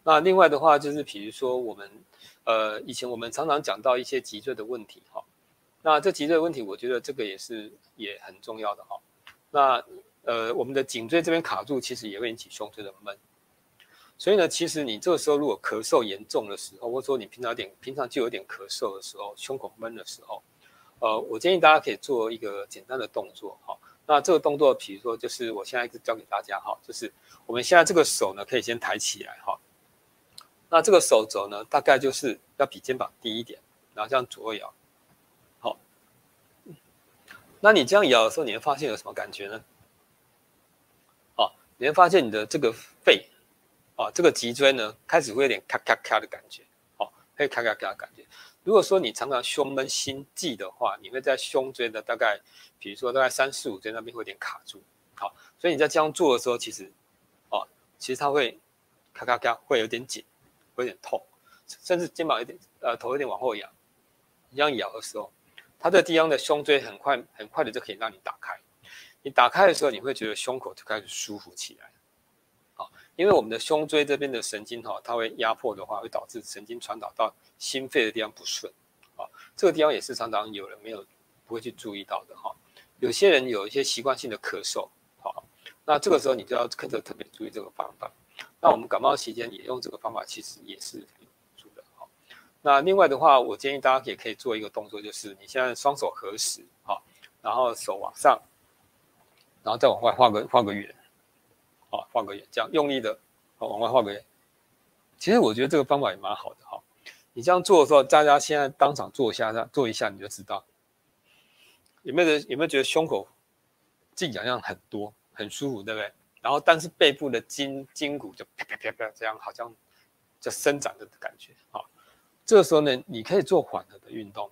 那另外的话就是比如说我们以前我们常常讲到一些脊椎的问题哈，那这脊椎的问题我觉得这个也很重要的哈。那我们的颈椎这边卡住，其实也会引起胸椎的闷。所以呢，其实你这个时候如果咳嗽严重的时候，或者说你平常就有点咳嗽的时候，胸口闷的时候，我建议大家可以做一个简单的动作哈。那这个动作，比如说就是我现在教给大家哈，就是我们现在这个手呢，可以先抬起来哈。那这个手肘呢，大概就是要比肩膀低一点，然后这样左右摇。好，那你这样摇的时候，你会发现有什么感觉呢？好，你会发现你的这个肺。这个脊椎呢，开始会有点咔咔咔的感觉，会咔咔咔的感觉。如果说你常常胸闷心悸的话，你会在胸椎的大概，比如说大概3、4、5椎那边会有点卡住，好，所以你在这样做的时候，其实它会咔咔咔，会有点紧，会有点痛，甚至肩膀有点头有点往后仰，你这样摇的时候，它这地方的胸椎很快的就可以让你打开。你打开的时候，你会觉得胸口就开始舒服起来。因为我们的胸椎这边的神经它会压迫的话，会导致神经传导到心肺的地方不顺，这个地方也是常常有人不会去注意到的哈。有些人有一些习惯性的咳嗽，那这个时候你就要特别注意这个方法。那我们感冒期间也用这个方法，其实也是有帮助的哈。那另外的话，我建议大家也可以做一个动作，就是你现在双手合十，然后手往上，然后再往外画个圆。画个圆，这样用力的往外画个圆。其实我觉得这个方法也蛮好的哈。你这样做的时候，大家现在当场做一下，你就知道有没有觉得胸口劲好像很多，很舒服，对不对？然后但是背部的筋骨就啪啪啪啪这样，好像就伸展的感觉。这个时候呢，你可以做缓和的运动，